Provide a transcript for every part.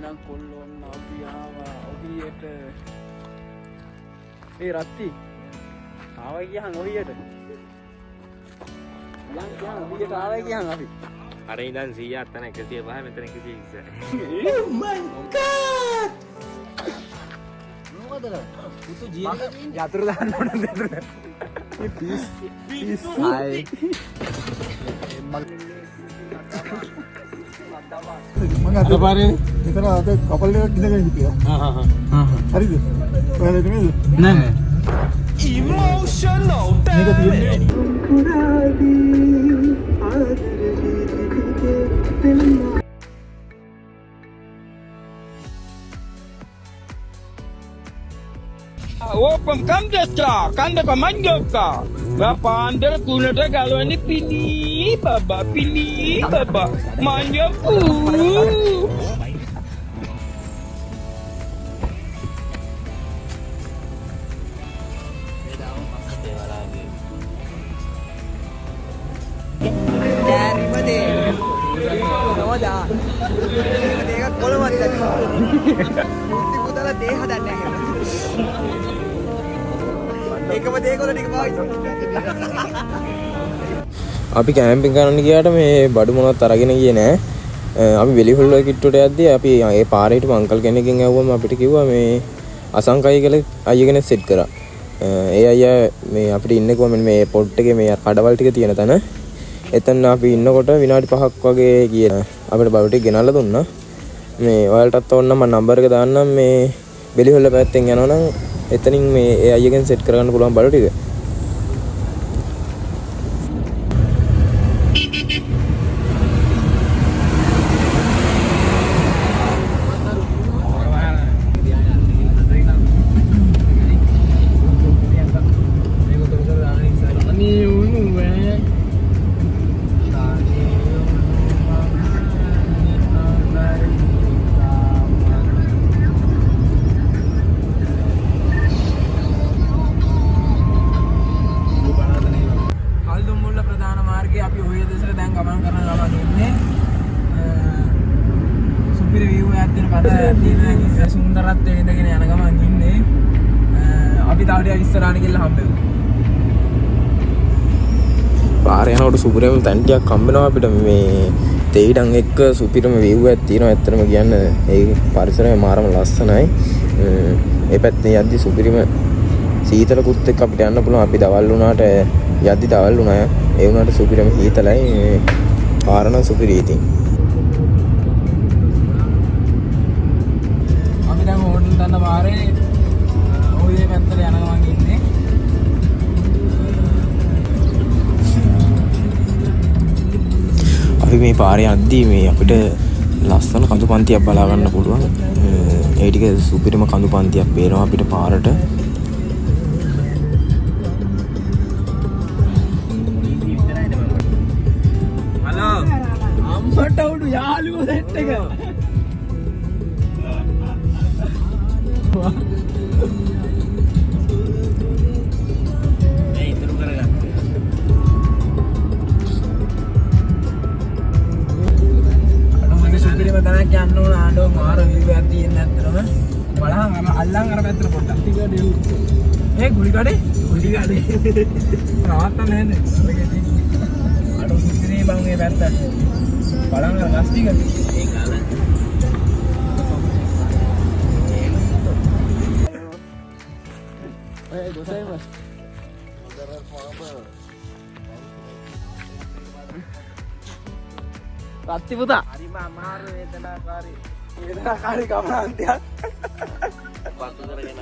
එහෙනම් කොල්ලෝ ඔන්න අපි ආවා ඔහියට. ඒ රත්ති ආවා ගියහන් ඔහියට. යන් ඔහියට ආවා ගියහන් අපි. අර ඉඳන් 100ක් තන 105 මෙතන 120. Oh my god. මොකද? පුතු ජීවිතේ යතුරු දාන්න ඕනද යතුරු? පීස්. හායි. මම අද පාරේ විතර අද කපල් එකක් ඉඳගෙන හිටියා. හරිද? ඔයාලා නෙමෙයිද? නෑ. Emotional මේක තියෙන්නේ. Open kandesta, kanda pamanjoka. Bapandar kunata galwani pili baba manjoku. Dari made. Nawada. Mereka kolam mati tadi. Putih putala deh hadan නැහැ. ඒකම දේකොල ටික පාවිච්චි අපි කැම්පින් කරන්න ගියාට මේ බඩු මොනවත් අරගෙන ගියේ නෑ. අපි වෙලිහොල්ල කිට්ටුවට යද්දී අපි ඒ පාරේ හිටපු අංකල් කෙනෙක්ගෙන් ඇහුවම අපිට කිව්වා මේ අසංකයි කියලා අයිය කෙනෙක් සෙට් කරා. ඒ අයියා මේ අපිට ඉන්නේ කොහොමද මේ පොට් එකේ මේ කඩවල් ටික තියෙන තැන. එතන අපි ඉන්නකොට විනාඩි 5ක් වගේ ගියේ අපිට බඩු ටික ගෙනල්ලා දුන්නා. මේ ඔයාලටත් ඕන නම් මම නම්බර් එක දාන්නම් මේ වෙලිහොල්ල පැත්තෙන් යනවනම් එතනින් මේ ඒ අයියගෙන් සෙට් කරගන්න පුළුවන් බඩු ටික. සුන්දරත්වය විඳගෙන යන ගමන් ඉන්නේ. අපි තව ටිකක් ඉස්සරහට ගිහලා හම්බෙමු. පාරේ යනකොට සුපිරම තැන් ටිකක් හම්බෙනවා අපිට මේ තේයිඩන් එක්ක සුපිරම view එකක් තියෙනවා. ඇත්තටම කියන්න ඒ පරිසරය මාරම ලස්සනයි. ඒ පැත්තේ යද්දි සුපිරම සීතලකුත් එක්ක අපිට යන්න පුළුවන්. අපි දවල් වුණාට යද්දි දවල් වුණා. ඒ වුණාට සුපිරම හීතලයි. පාරන සුපිරී ඉතින්. තන්න පාරේ ඔය පැත්තට යන ගමන් ඉන්නේ. අපි මේ පාරේ යද්දී මේ අපිට ලස්සන කඳු පන්තියක් බලා ගන්න පුළුවන්. ඒ ටික සුපිරිම කඳු පන්තියක් පේනවා අපිට පාරට. හලෝ අම්මට උඩු යාළුවෝ සෙට් එක. තැනක් යන්න ඕන ආඩෝ මාර view එකක් තියෙන ඇත්තටම බලහන් අල්ලන් අර පැත්තට පොඩ්ඩක් ඒ ගුලි කඩේ නවත්තන්න නෑනේ අඩෝ සුපිරේ බං මේ පැත්තට බලහන් අර ගස් ටික ඒක අල ඒ දොසයිම රත්ති පුතා හරිම අමාරු වේදනාකාරී ගමනාන්තයක් පත්තු කරගෙන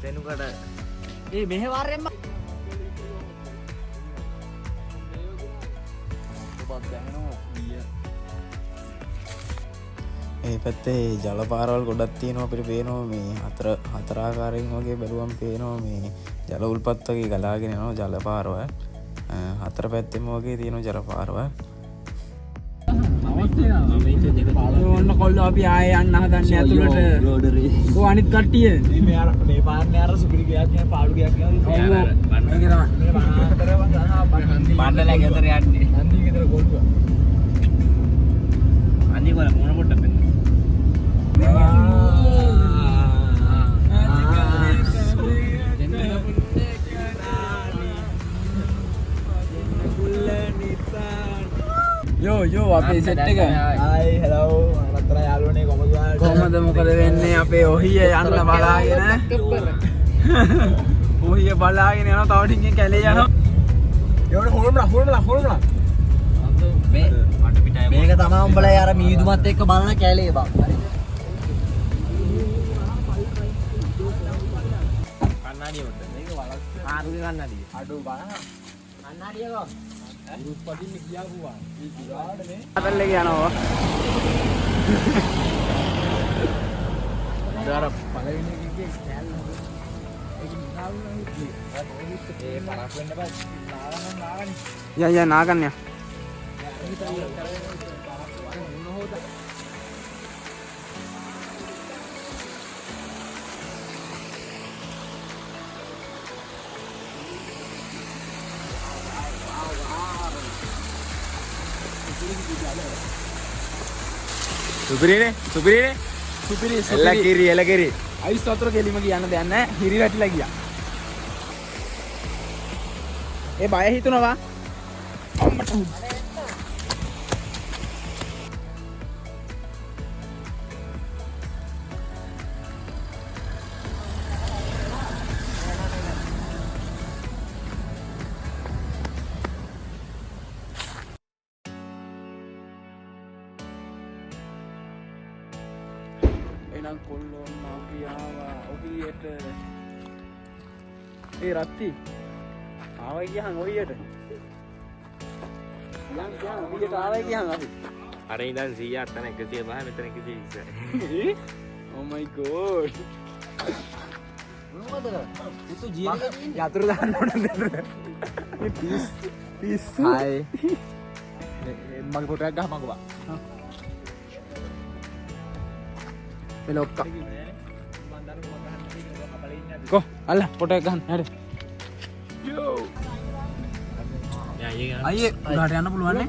දෙනුකට ඒ මෙහෙවරෙන්ම ඒ පැත්තේ ජල පාරවල් ගොඩක් තියෙනවා අපිට පේනවා මේ හතර ආකාරයෙන් වගේ බැලුවම් පේනවා මේ ජල උල්පත් වගේ ගලාගෙන යනවා ජල පාරවල්. හතර පැත්තෙම වගේ තියෙනවා ජල පාරවල්. ඔන්න කොල්ලෝ අපි ආයේ යන්න හදන්නේ ඇතුළට රෝඩරේ. ඔය අනිත් කට්ටිය මේ පාරනේ අර සුපිරි ගියක් නේ පාළු ගියක් නේ. ඒක තමයි. මේ වනාන්තරය වගේ බණ්ඩලගේ අතර යන්නේ. අනිත් වල මොන පොඩ්ඩක් වෙන්න. යෝ අපේ සෙට් එක. හායි හෙලෝ රත්තරන් යාළුවනේ කොහමද ඔයාලට? කොහමද මොකද වෙන්නේ අපේ ඔහිය යන්න බලාගෙන. ඔහිය බලාගෙන යනවා තව ටිකකින් කැලේ යනවා. යෝනේ හොල්මලා. මේක තමයි උඹලා යාර මීදුමත් එක්ක බලන කැලේ බං. කන්නඩිය උඩ. මේක වලක්. ආරුගේ කන්නඩිය. අඩෝ බලන්න. කන්නඩිය ගෝ. ගෲප් වලින් ගියාපුවා. මේ දිවාඩ මේ. අතල්ලේ යනවා. දාර පළවෙනි එකේ කැල්ල. ඒක නිකාවුනා හිටි. ඒ පරක් වෙන්න බෑ. නාගන්නේ. යා නාගන්නේ. සුපිරිනේ එලකිරි අයිස් වතුර කෙලිම කියන්න දෙයක් නැහැ හිරි වැටිලා ගියා ඒ බය හිතුනවා අම්මට එනම් කොල්ලෝ මාගියාවා ඔහියට ඒ රත්ති ආවයි ගියහන් ඔහියට යන් ඔහියට ආවයි ගියහන් අපි අර ඉඳන් 100ක් තන 105 මෙතන 120 oh my god මොනවද? මුතු ජීවිතේ තියෙන්නේ. යතුරු දාන්න ඕනද මේ පිස්සු හායි මගේ ෆොටෝ එකක් ගහපන්කෝ බා Pelokka. Ko, alah, foto එක ගන්න. හරි. යෝ. අයියේ උඩට යන්න පුළුවන් නේ?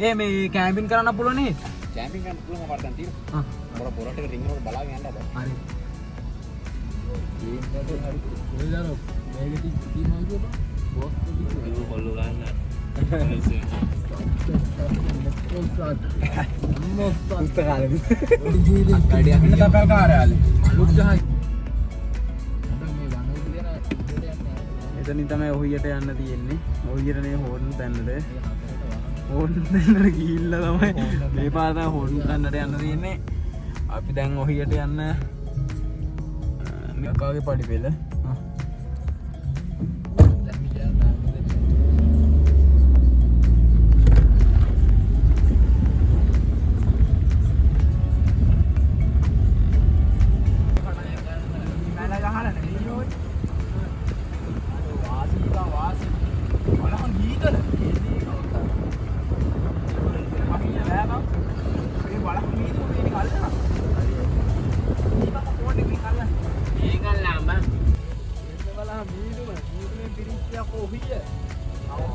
ඒ මේ කැම්පින් කරන්න පුළුවන් නේ? කැම්පින් කරන්න පුළුවන් අපට දැන් තියෙනවා. පොරට එක රින් එකට බලාගෙන යන්න බෑ. හරි. ඒක කොල්ලෝ ගන්න. පුස්තකාලේ. කඩියක් තපල් කාර්යාලේ. බුද්ධහයි. එතනින් තමයි ඔහියට යන්න තියෙන්නේ. ඔහියට නේ හොර්න් තැන්නට. හොර්න් තැන්නට ගිහිල්ලා තමයි මේ පාර තමයි හොර්න් තැන්නට යන්න තියෙන්නේ. අපි දැන් ඔහියට යන්න මේකාගේ පඩි පෙළ.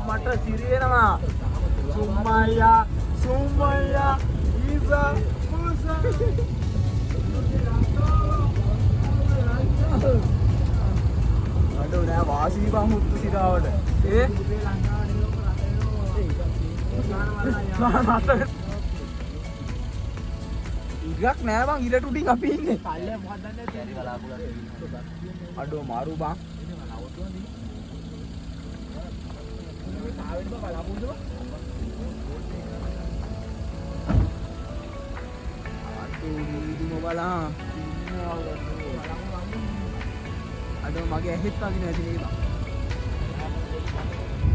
මට සිරියනවා සුම්මයියා ඊසා මුසා අඩෝ නෑ වාසී බං මුත්තු සිරාවට ඉගක් නෑ බං ඉරට උඩින් අපි ඉන්නේ අඩෝ මාරු බං අඩෝ මගේ ඇහෙත් අදින ඇති නේද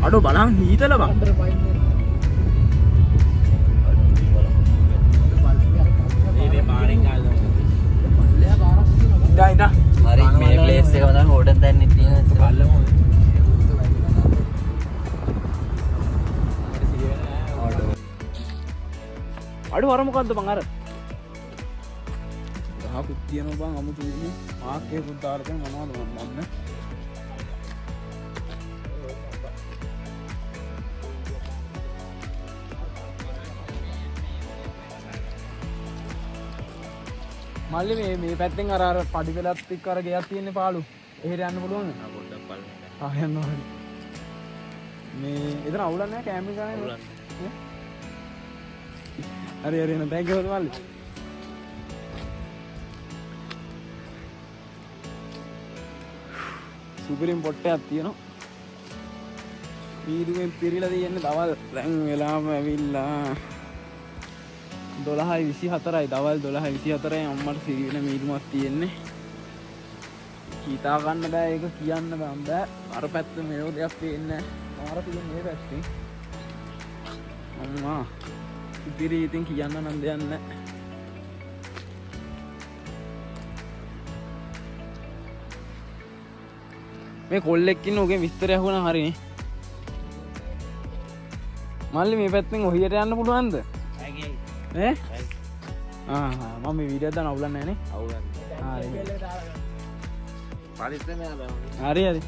අඩෝ බලන් හීතල බං මේ පාරෙන් ගාලා ඉදා හරි මේ ප්ලේස් එක වදන් හොඩන් දැන් තියෙන බලමු අඩු අර මොකද්ද බං අර ගහකුත් තියෙනවා බං අමුතු විදිහේ ආකේ පුතාලට මොනවද මන් දන්නේ මල්ලි මේ පැත්තෙන් අර පඩි පෙලත් එක්ක අර ගෙයක් තියෙන්නේ පාළු. එහෙට යන්න පුළුවන්ද? පොඩ්ඩක් බලන්න. යන්න ඕනේ. මේ එතන අවුලක් නැහැ කැම්පින් කරන්නේ. අවුලක් නැහැ. හරි එන තෑන්ක් යු මල්ලි. සුපිරිම් පොට්ටයක් තියෙනවා. වීදුවෙන් පිරීලා තියෙන්නේ දවල් දැන් වෙලාම ඇවිල්ලා 12:24යි දවල් 12:24යි අම්මට සිරින මීදුමක් තියෙන්නේ. කීතා ගන්න බෑ ඒක කියන්න බෑ. අර පැත්ත මේව දෙයක් පේන්නේ නැහැ. මාර තියෙන මේ පැත්තේ. අම්මා ඉතිරි ඉතින් කියන්න නම් දෙයක් නැහැ. මේ කොල්ලෙක් ඉන්න ඔගේ විස්තරය අහුණා හරිනේ. මල්ලි මේ පැත්තෙන් ඔහියට යන්න පුළුවන්ද? ඈ? මම මේ වීඩියෝ දාන අවුලක් නැහැ නේ. අවුලක් නැහැ. පරිස්සමෙන් යන්න. හරි හරි.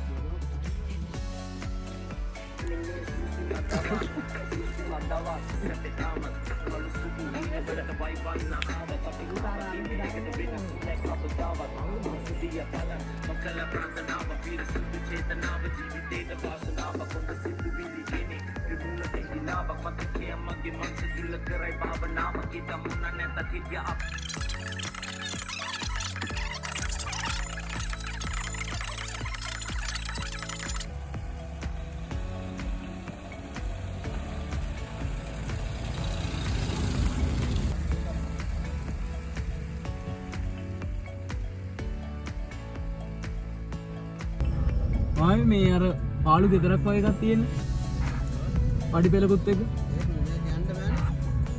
ආයේ මේ අර පාළු ගෙදරක් වගේ එකක් තියෙන්නේ. පඩි පෙලකුත් එක.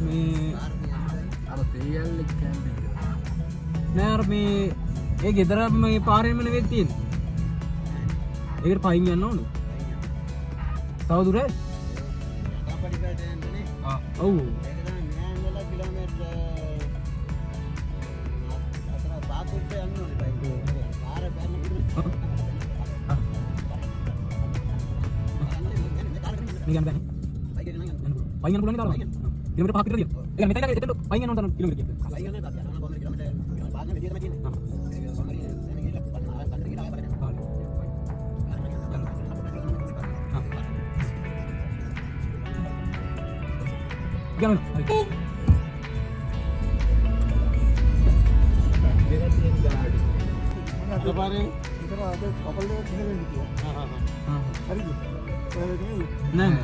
මේ අර තේයල් එක කැම්පින් කරා. නෑ අර මේ ඒ ගෙදර මේ පාරේම නෙවෙයි තියෙන්නේ. ඒකට පයින් යන්න ඕනේ. තව දුර? පඩි පෙලට යන්නේ. ඔව්. ඒක තමයි මෙහා ඉඳලා කිලෝමීටර් 4-5කට යන්න ඕනේ බයික්. පාර බැලුවා. Ini kan palingan pulang kita kilometer 5 kilometer dia. Kan kita itu palingan nonton kilometer gitu. Palingan ada kilometer. Bahannya dia macam ini. Jangan. ada bare kita ada couple day tinggal di situ. Hari itu. Nah.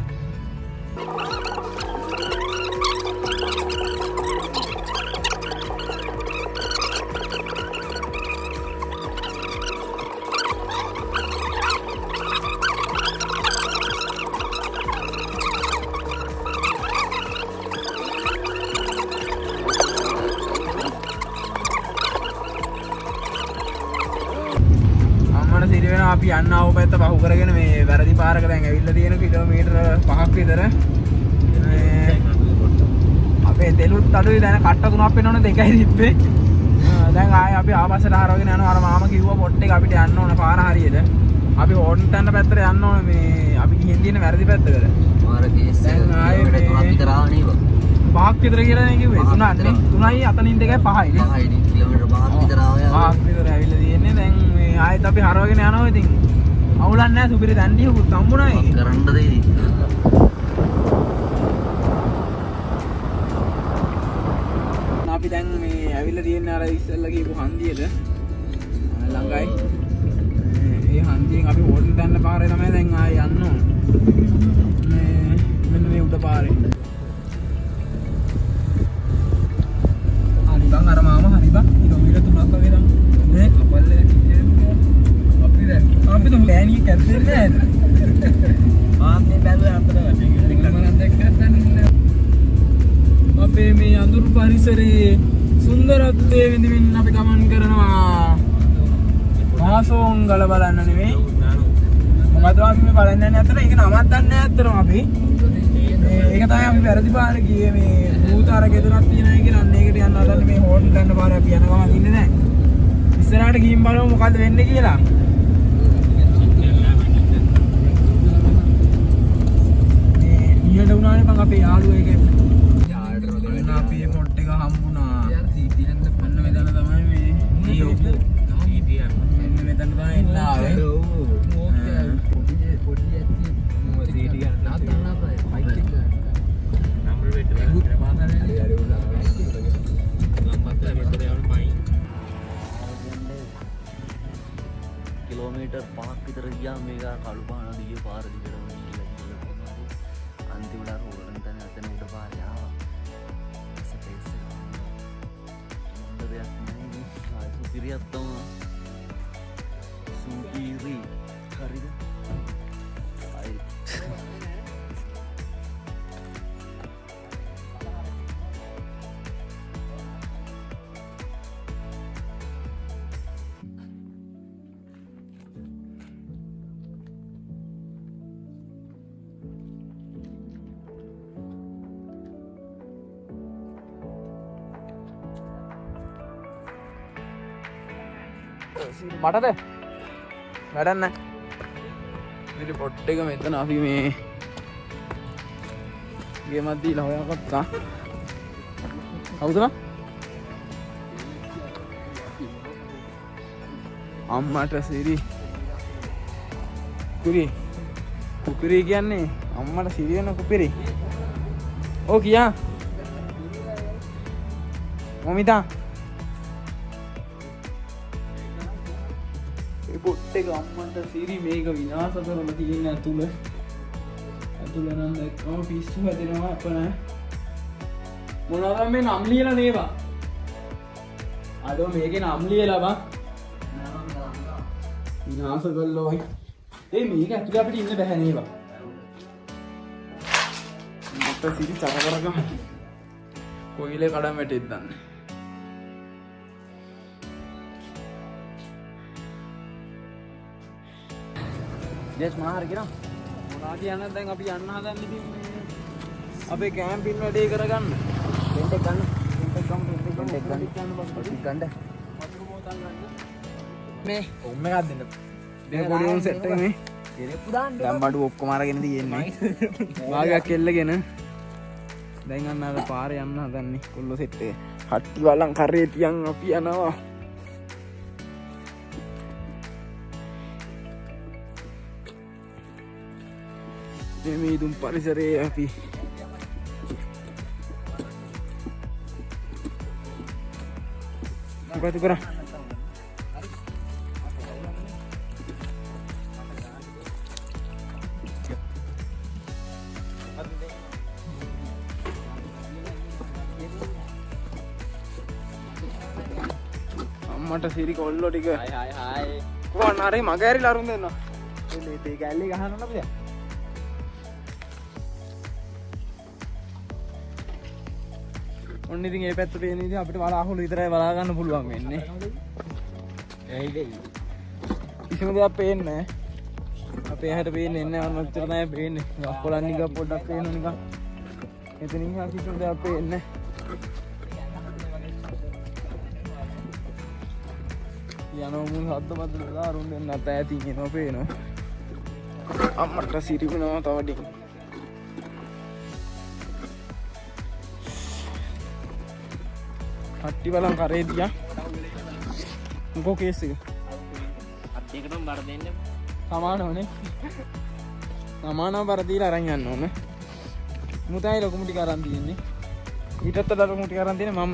අපි යන්න ආව පැත්ත පහු කරගෙන මේ වැරදි පාරක දැන් ඇවිල්ලා තියෙන කිලෝමීටර 5ක් විතර මේ අපේ දෙලුත් අඩුයි දැන් කට්ට 3ක් වෙනවනේ දෙකයි තිබ්බේ දැන් ආයේ අපි ආපස්සට හරවගෙන යනවා අර මාම කිව්වා පොට් එක අපිට යන්න ඕන පාර හරියට අපි හොන්ටන් පැත්තට යන්න ඕන මේ අපි ගිහින් තියෙන වැරදි පැත්තකට මාර කේස් දැන් ආයේ මේ 3ක් විතර ආව නේද 5ක් විතර කියලා නේ කිව්වේ 3යි අතනින් 5යි නේ කිලෝමීටර 5ක් විතර ආවා 5ක් විතර ඇවිල්ලා තියෙන්නේ දැන් මේ ආයෙත් අපි හරවගෙන යනවා ඉතින් අවුලක් නැහැ සුපිරි දණ්ඩියකුත් හම්බුණා ඒක කරන්න දෙයි අපි දැන් මේ ඇවිල්ලා තියෙන්නේ අර ඉස්සෙල්ලා කියපු හන්දියට ළඟයි මේ හන්දියෙන් අපි හොටල් යන්න පාරේ තමයි දැන් ආයෙ යන්න ඕන මේ මෙන්න මේ උඩ පාරේ හරි බං අර මාම හරි බං කිලෝමීටර් 3ක් වගේ නම් මේ කපල්ලේ අපි तो लैनी करते हैं आपने पहले आता था मना देखता नहीं අපේ මේ අඳුරු පරිසරයේ සුන්දරත්වයේ විඳින්න අපි ගමන් කරනවා මාසෝංගල බලන්න නෙවෙයි මොකද අපි මේ බලන්නේ නැහැ අතන ඒක නමක් දන්නේ නැහැ අතරම අපි ඒක තමයි අපි වැරදි පාර ගියේ මේ භූතාර ගෙදරක් තියෙනවා කියලා ඒකට යන්න හදන්නේ මේ හෝටල් ගන්න පාර අපි යන ගමන් ඉන්නේ නැහැ ඉස්සරහට ගිහින් බලමු මොකද්ද වෙන්නේ කියලා ඊට උනානේ මම අපේ යාළුවා එකේ යාළුවා දෙන්න අපේ පොට් එක හම්බුණා. මෙන්න මෙතන තමයි මේ කිලෝමීටර් 5ක් විතර ගියා මේක කළු පාන දිගේ පාර දිගටම ගිහිල්ලා අන්තිමට රෝඩෙන් තන එතන උඩ පාරේ ආවා. ස්පේස් එක හොඳ දෙයක් නෙමෙයි. ආයෙත් පිරියක් තමයි. සුපිරි හරිද? ආයෙත් මටද වැඩන්න මෙට පොට් එක මෙතන අපි මේ ගේමත්දී ලහොයකත්තා කවුතුන අම්මට සිරි කුපිරි කියන්නේ අම්මට සිරියන කුපිරි ඕ කියා මොමිතා පොට් එක අම්මන්ට සිරි මේක විනාශ කරන තියෙන ඇතුළ නම් දැක්කම පිස්සු හැදෙනවා අපන මොනවද මේ නම් ලියලා නේවා අදෝ මේකේ නම් ලියලා බං විනාශ කළා වයි මේක ඇතුළේ අපිට ඉන්න බෑ නේවා මට සිරි චර කරගම කොයිලේ කඩම් වැටෙද්ද දන්නේ දේශ මොනාර කියනවා මොනා කියන්න දැන් අපි යන්න හදන්නේ ඉතින් අපේ කැම්පින් වැඩේ කරගන්න ගන්න මේ ඔම් එකක් දෙන්න මේ පොඩි උන් සෙට් එක මේ දැන් බඩු ඔක්කොම අරගෙන තියෙන්නේ වාගයක් එල්ලගෙන දැන් අන්න අර පාරේ යන්න හදන්නේ කොල්ල සෙට් එක හට්ටි වලන් කරේ තියන් අපි යනවා මේ දුම් පරිසරයේ අපි මොකද කරා අම්මට සිරි කොල්ලෝ ටික හායි කොහොම හරි මග ඇරිලා අරුන් දෙන්නවා මේ කැල්ලේ ගහන්න නේද ඔන්න ඉතින් ඒ පැත්ත පේන ඉතින් අපිට වලාහුළු විතරයි බලා ගන්න පුළුවන් වෙන්නේ. කිසිම දෙයක් පේන්නේ නැහැ. අපේ හැට පේන්නේ නැහැ. ඔන්න ඔච්චර තමයි පේන්නේ. අක්කොලන් නිකන් පොඩ්ඩක් පේනවා නිකන්. එතනින් හා කිසිම දෙයක් පේන්නේ නැහැ. යනවා මුන් හද්ද මද්දලා අරුන් දෙන්න නැත ඇති කියනවා පේනවා. අම්මට සිරිුණා තව ටික. හට්ටි බලන් කරේ තියා මොකෝ කේස් එක අත් දෙකටම බර දෙන්න සමානවනේ සමානව බර දීලා අරන් යන්න ඕන මුතයි ලොකුම ටික අරන් තියෙන්නේ ඊටත් වඩා ලොකුම ටික අරන් තියෙන්නේ මම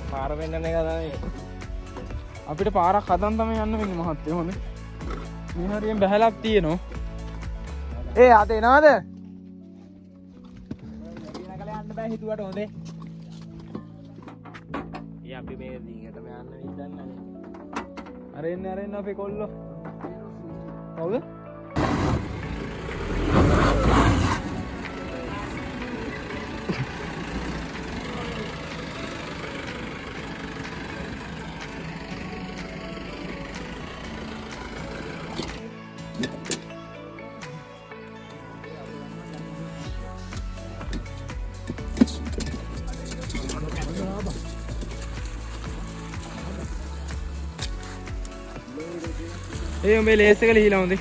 පාර වෙන්න නේ ගදානේ අපිට පාරක් හදන් තමයි යන්න වෙන්නේ මහත්තයෝ හොනේ මේ හරියෙන් බහැලක් තියෙනවා අද එනවද හිතුවට හොඳේ අපි මේ දිගටම යන්න විදන්නේ අරෙන්න අපේ කොල්ලෝ කවුද මේ ලේස් එක ලිහිලා හොඳේ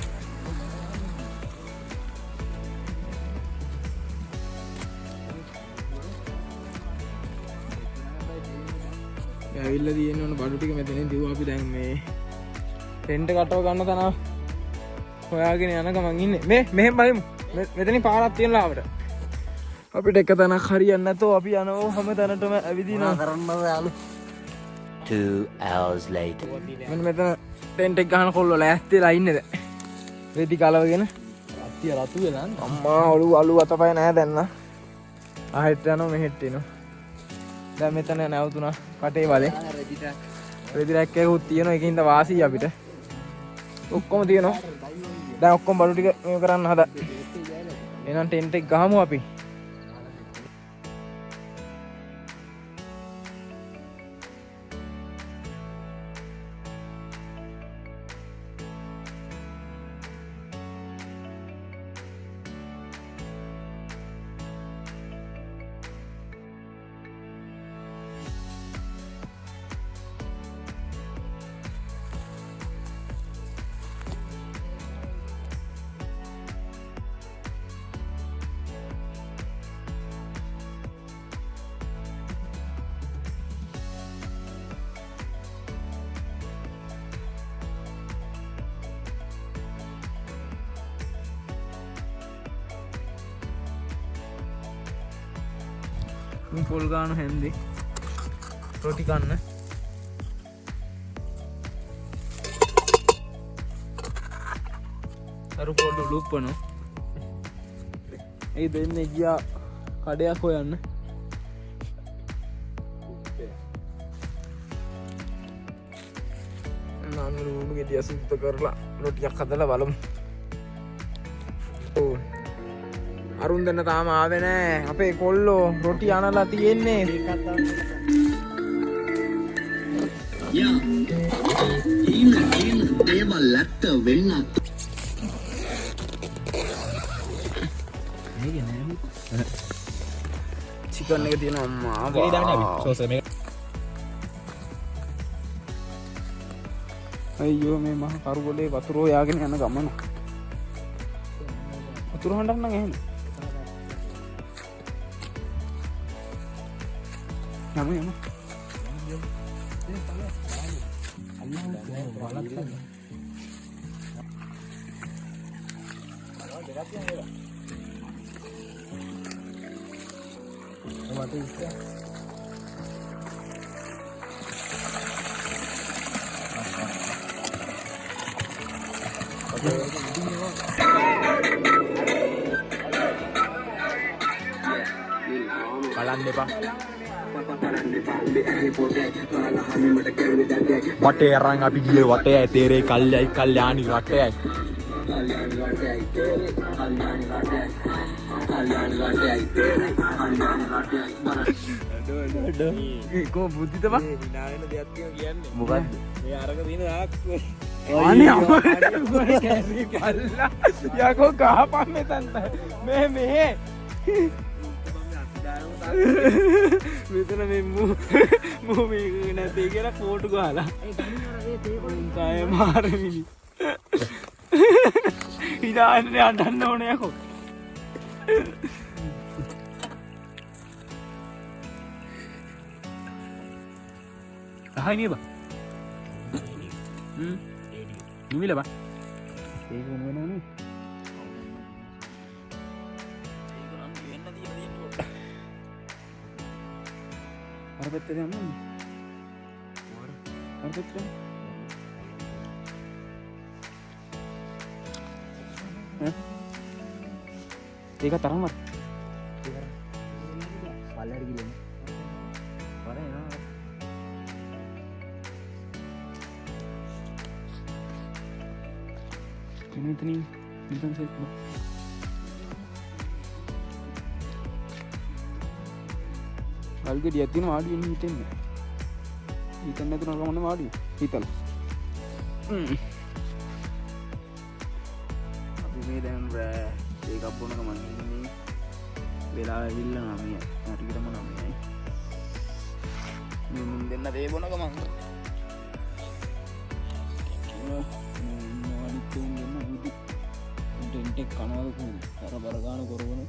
ඇවිල්ලා තියෙන ඕන බඩු ටික මෙතනින් දිව්වා අපි දැන් මේ ටෙන්ට් කටව ගන්න තන හොයාගෙන යන ගමන් ඉන්නේ මෙහෙම බලමු මෙතනින් පාරක් තියෙනවා අපිට අපිට එක තැනක් හරියන්නේ නැතෝ අපි යනවා හැම තැනටම ඇවිදිනවා කරන්නද යාළු 2 hours later. මෙන්න මෙතන ටෙන්ට් එක ගහන කොල්ලෝ ලෑස්තිලා ඉන්නේද? රෙදි කලවගෙන. අත්තිය රතු වෙලා අම්මා ඔළුව අලු අතපය නැහැ දැන් නා. ආහෙත් යනවා මෙහෙත් එනවා. දැන් මෙතන නැවතුණා කටේ වලේ. රෙදි රැක් එකකුත් තියෙනවා ඒකින්ද වාසි අපිට. ඔක්කොම තියෙනවා. දැන් ඔක්කොම බඩු ටික මේක කරන්න හදා. එහෙනම් ටෙන්ට් එක ගහමු අපි. පොල් ගානු හැන්දි රොටි කන්න අරු පොඩ්ඩු ලුප්පනු ඒ දෙන්නේ ගියා කඩයක් හොයන්න නානු රූඩු ගෙඩිය සුද්ධ කරලා රොටියක් හදලා බලමු අරුන් දෙන්න තාම ආවේ නෑ අපේ කොල්ලෝ රොටි අනලා තියෙන්නේ දේවල් ඇත්ත වෙන්නත් චිකන් එක තියෙනවා අම්මා ගෙඩි දාන්න අපි සෝස් එක මේක අයියෝ මේ මහ කරුගොලේ වතුර හොයාගෙන යන ගමන වතුර හොඬක් නම් එහෙම යමු යමු බලන්න එපා වටේ අරන් අපි ගියේ වටේ තේරේ කල්යයි කල්යාණි වටේ කෝ බුද්ධිත බා විනාගෙන දෙයක් කියන්නේ මොකද්ද මේ අරක දින දාක් අනේ අපේ කැරි පල්ලා යකෝ ගහපන් මෙතන මේ මෙහෙ මෙතන මේ මූ මේක නැතේ කියලා ෆෝටු ගහලා ඒ මාරමිනි ඉදාන්නේ අඬන්න ඕනේ යකෝ අහයි නේ බා නිවිල බා ඒක වෙනවනේ අර පැත්තට යන්න අර පැත්තට ඒක තරම්වත් පල්ලෙහාට ගිහලා වරේ නා මෙතන සෙට් බා අල්ගෙඩිය තියෙන වාඩි වෙන්න හිතෙන්නේ හිතන්නේ නැතුන ගමන වාඩි හිතලා අපි මේ දැන් ඒකක් බොන ගමන් ඉන්නේ වෙලාව ඇවිල්ලා නමිය හරියටම නමියයි මේ මුන් දෙන්න දේ බොන ගමන් වාඩි දෙන්න බුදි ටෙන්ට් එක කනවද කොහොමද අර බර ගන්න කරවන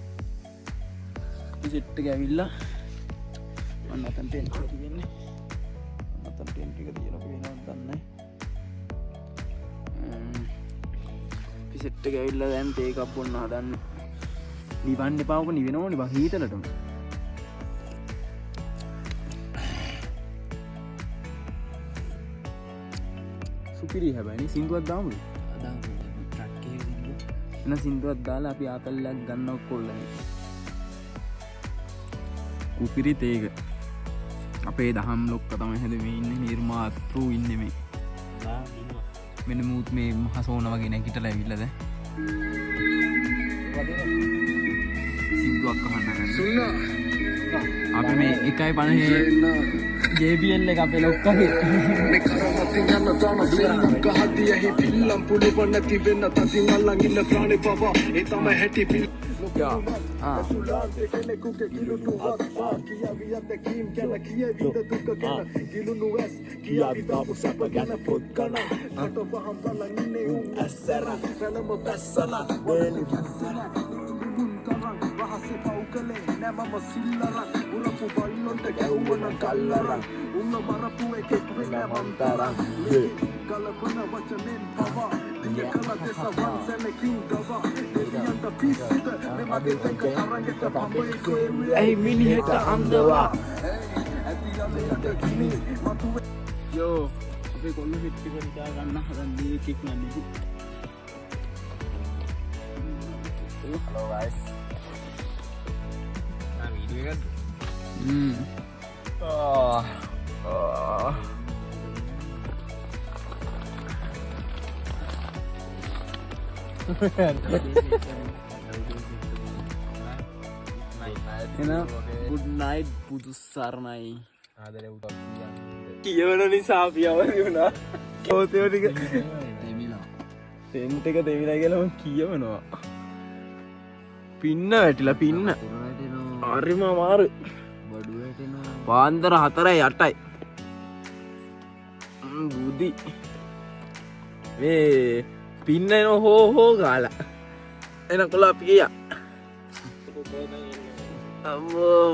සෙට් එක ඇවිල්ලා අන්න අතන් ටෙන්ට් එක තියෙන්නේ අතන් ටෙන්ට් එක තියෙනවා පේනවද දන්නේ පිසෙට් එක ඇවිල්ලා දැන් තේ එකක් බොන්න හදන්න නිවන්න එපා ඔක නිවෙනවනේ බං හීතලටම කුපිරි හැබැයි සිංදුවක් දාමුද? එන සිංදුවක් දාලා අපි ආතල්ලයක් ගන්නව කොල්ලනේ. කුපිරි තේක. අපේ දහම් ලොක්ක තමයි හැදුවේ ඉන්නේ නිර්මාතෘ ඉන්නේ මේ. මෙන්න මූත් මේ මහසෝන වගේ නැගිටලා ඇවිල්ලා දැන්. සිංදුවක් අහන්න ගන්න. සුන්නා. අපි මේ 1.50 JBL එක අපේ ලොක්කගේ. Hey, mini heta andwa. Yo, අපේ කොල්ල හිටි කරලා ගන්න හදන්නේ කික් නන්නේ. Hello guys. Nah, video kan. Good night පුදු සරණයි. ආදරේ උදව් කියවන නිසා අපි අවදි වුණා. කෝතේ ටික දෙමිලා. ටෙන්ට් එක දෙමිලා කියලා මම කියවනවා. පින්න වැටිලා පින්න. හරිම අමාරු. බඩු වැටෙනවා. පාන්දර 4:08යි. බුදි. මේ පින්න එන හෝ ගාලා. එනකොල අපි ගියා. අම්මෝ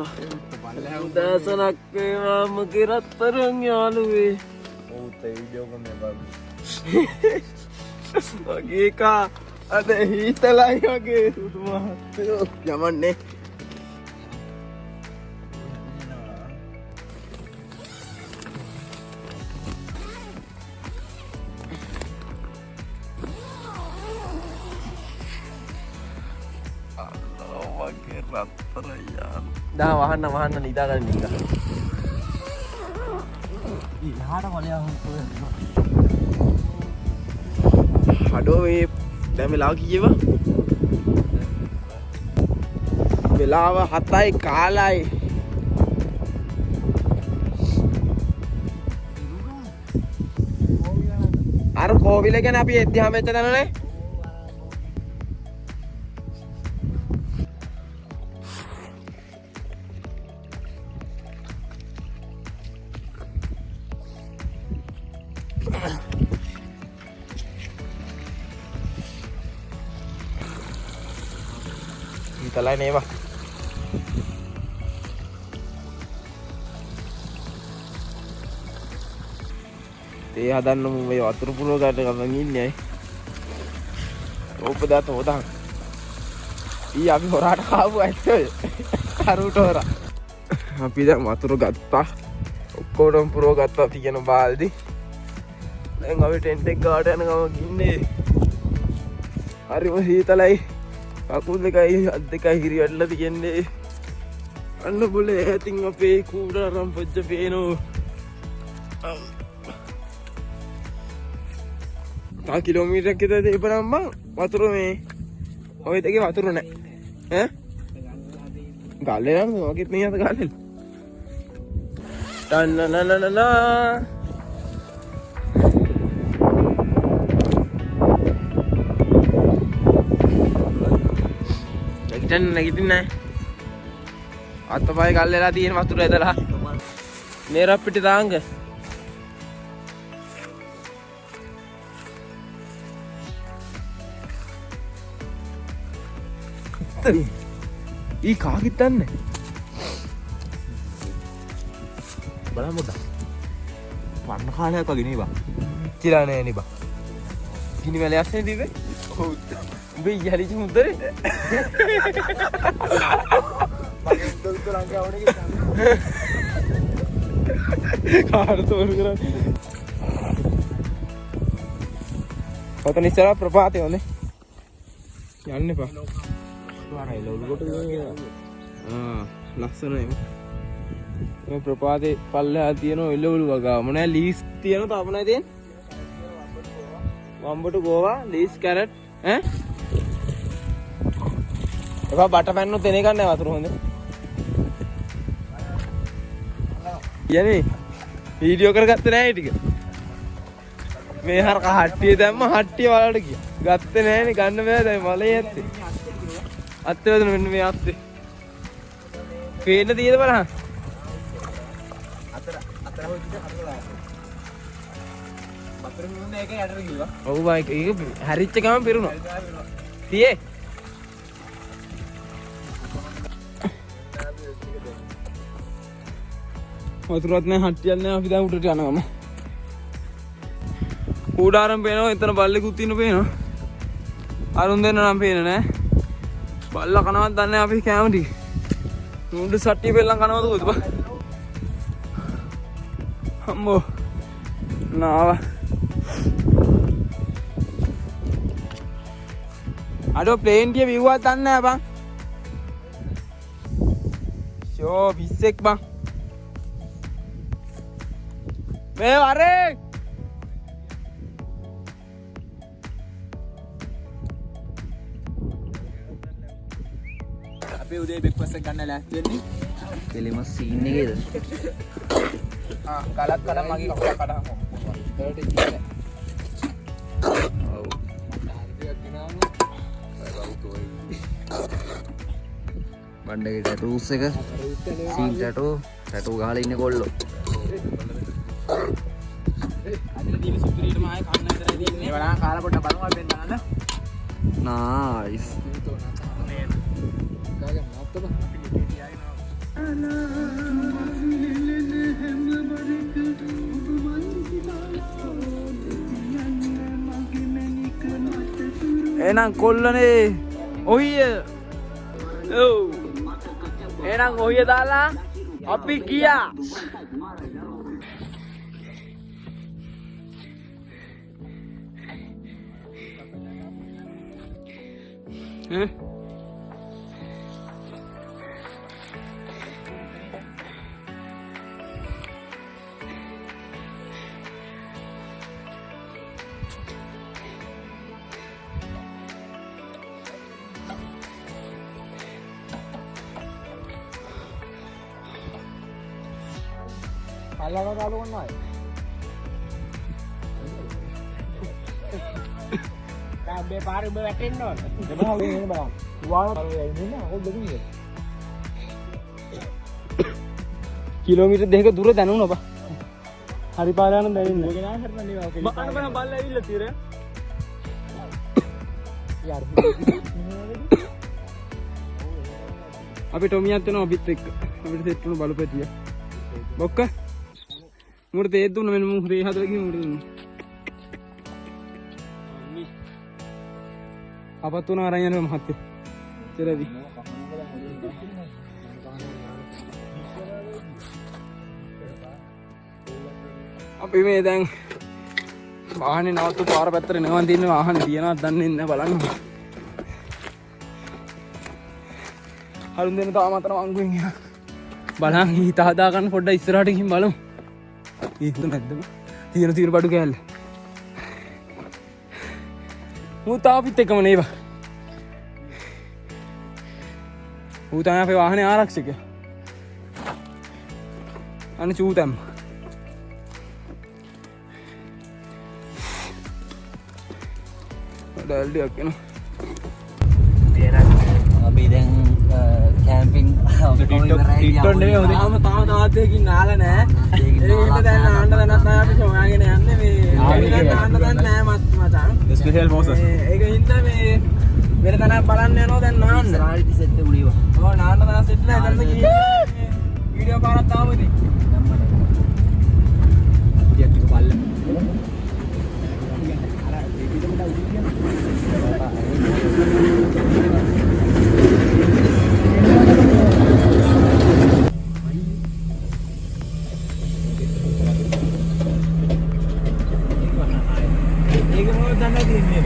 උදෑසනක් වේවා මගේ රත්තරන් යාළුවේ. ඔව් තේ වීඩියෝ එක මේ බලමු. වගේ කා අද හීතලයි වගේ සුදු මහත්තයෝ යමන්නේ. dah wahana nidagan nika. Ihara wala Aduh මේ දැන් වෙලාව කීයව? වෙලාව 7යි කාලයි. අර කෝවිල ගැන අපි එද්දිහම එතනනේ. Talay na iba. Teh hadan mo may water pulo gada kamangin niya. Opo dato utang. Iya අපි හොරාට කාපු ඇත්තෝ. කරුට හොරා. අපි දැන් වතුර ගත්තා. ඔක්කොටම පුරව ගත්තා තියෙන බාල්දි. දැන් අපි ටෙන්ට් එක ගාට යන ගම ඉන්නේ. හරිම හීතලයි. කකුල් දෙකයි අත් දෙකයි හිරි වැටලා තියෙන්නේ. අන්න බොලේ ඇතින් අපේ කූඩා රම්පොච්ච පේනෝ. තා කිලෝමීටරයක් විතර තිබුණාම බං වතුර මේ ඔය දෙකේ වතුර නැහැ. ගාල්ලේ නම් වගේත් මේ අත ගාල්ලේ. ටන්නනනනනා නැගිටින්නේ අතපය ගල් වෙලා තියෙන වතුර ඇදලා මේ රප්පිට දාංග ඊ කාගිටන්නේ බලමු ද පන්න කාලයක් වගේ නේ බා ඉතිලා නෑ නේ බා කිනි වැලයක් නේ දිවේ ඔව් උඹ යලි මුදරේ කාර තෝර කරන්නේ ඔතන ඉස්සරහ ප්‍රපාතය හොඳේ. යන්න එපා. ලස්සනයි. මේ ප්‍රපාතේ පල්ලෙහා තියෙන එළවලු වගා මොනවා ලීස් තියෙනවද අපනයි තියෙන්නේ? වම්බට ගෝවා ලීස් කැරට් ඈ? එපා බට පැන්නොත් එන එක නෑ වතුර හොඳේ. යන්නේ වීඩියෝ කරගත්තේ නෑ ටික. මේ හරක හට්ටිය දැම්ම හට්ටිය වලට ගියා. ගත්තේ නෑනේ ගන්න බෑ දැන් මලේ ඇත්තේ. අත්තේ වදින මෙන්න මේ අත්තේ. පේන්න තියෙද බලන්න. අතර හොයිද හරලා. බතර මුන්නේ එකේ යටට ගියා. ඔව් බයි ඒක හැරිච්ච ගමන් පිරුණා. තියේ. වතුරත් නෑ හට්ටියක් නෑ අපි දැන් උඩට යනවාම. කූඩාරම් පේනවා එතන බල්ලෙකුත් ඉන්න පේනවා. අරුන් දෙන්න නම් පේන්නේ නෑ. බල්ලා කනවත් දන්නේ නෑ අපි කෑම ටික. මුණ්ඩු සට්ටිය පෙල්ලම් කනවද කොහෙද බා? අම්මෝ. නාව. අඩෝ ප්ලේන් ටිය විව්වක් දන්නේ නෑ බං. ෂෝ පිස්සෙක් බං. මේ වරේ අපි උදේ බ්‍රෙක්ෆාස්ට් එක ගන්න ලෑස්ති වෙන්නේ. කෙලිම සීන් එකේද? ගලක් කඩන් මගේ කකුල කඩහම පුළුවන්. ඒකට ඉන්නේ. ඔව්. බණ්ඩගේ ටැටූස් එක සීන් ටැටූ ගහලා ඉන්නේ කොල්ලෝ. අදින දින සුපිරියට මාය කන්න විතරයි දෙන්නේ. ඒ වලහන් කාලා පොඩ්ඩක් බලමු අපි බලන්න. නයිස්. එහෙනම් කොල්ලනේ ඔහිය. ඔව්. එහෙනම් ඔහිය දාලා අපි ගියා. අල්ලලා දාලා කොන්නයි. මේ පාරේ ඔබ වැටෙන්න ඕන. දෙමහල් එන්නේ බලන්න. වාහන එන්නේ නැහැ අහොල් දෙන්නේ. කිලෝමීටර් දෙකක දුර දැනුණා බා. හරි පාර යන දැනෙන්නේ. ඔයගෙන ආ හරින නේ ඔක. බාන බාන බල්ල ඇවිල්ලා තියරේ. යාර. අපි ටොමියත් වෙනවා අපිත් එක්ක. අපිට සෙට් වුණු බලපැටිය. බොක්ක. මුඩ තේත් දුන්න මෙන්න මු රේ හදලා ගිහින් මුඩ දුන්න. අපත් උන අරන් යනවා මහත්තයෝ. ඉතරදී. අපි මේ දැන් වාහනේ නවත්තු පාර පැත්තට නෙවන් තියෙන වාහන තියනවද දන්නේ නැහැ බලන්න. හරුන් දෙන්න තාම අතන වංගුවෙන් යනවා. බලන් හිත හදා ගන්න පොඩ්ඩක් ඉස්සරහට ගිහින් බලමු. ඒක නැද්ද? තියෙන බඩු කෑල්ල. මූ තාපිත් එකම නේව. ඌ තමයි අපේ වාහනේ ආරක්ෂකයා. අනේ චූතම්. ඩල්ඩියක් එනවා. අපි දැන් කැම්පින් ටිට්ටොන් නෙමෙයි හොඳ. තාම තාත්තකින් නාලා නෑ. ඒකට දැන් ආන්න දැනත් නෑ අපි හොයාගෙන යන්නේ මේ. ආන්න දැන් නෑ මචං. Special forces. ඒක හින්දා මේ වෙන තැනක් බලන්න යනවා දැන් නාන්න. ඉස්සරහට සෙට් එක උඩිව. ඔව් නාන්න තැන සෙට් නෑ දැන් මේ වීඩියෝ පාරක් තාම ඉතින්. ඒක මොකද දන්නේ තියෙන්නේ.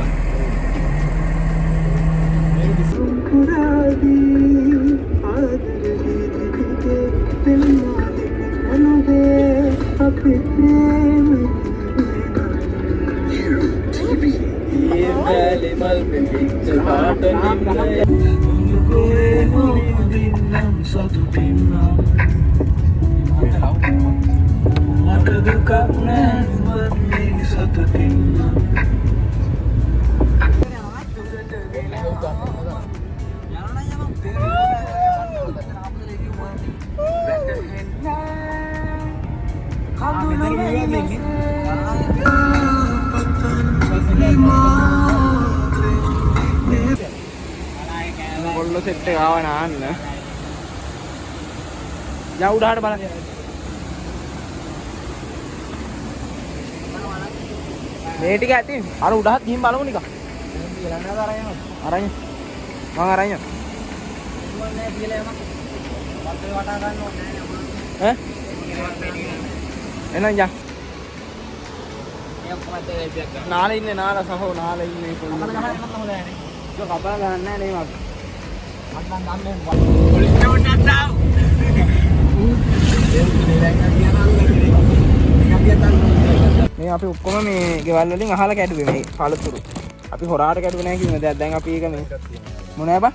කොල්ලෝ සෙට් එක ආව නාන්න. යා උඩහට බලන්න. මේ ටික ඇති. අර උඩහත් ගිහින් බලමු නිකන්. අරන්. මම අරන් යනවා. ඈ? එනං යා. නාල ඉන්නේ නාල සහෝ නාල ඉන්නේ කොල්ලෝ. ඒක කපලා ගන්න නෑ නේ මම. මේ අපි ඔක්කොම මේ ගෙවල් වලින් අහලා කැඩුවේ මේ පළතුරු. අපි හොරාට කැඩුවේ නැහැ කියන දෙයක්. දැන් අපි ඒක මේ මොනෑ බා?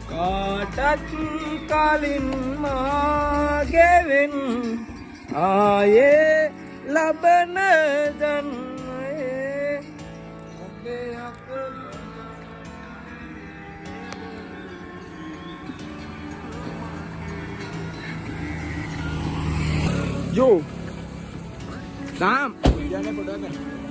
කාටත් කලින් මාගෙවෙන් ආයේ ලබන ජන්මයේ ඔබේ අකල් යෝ දාම් යන්නේ පොඩ්ඩක්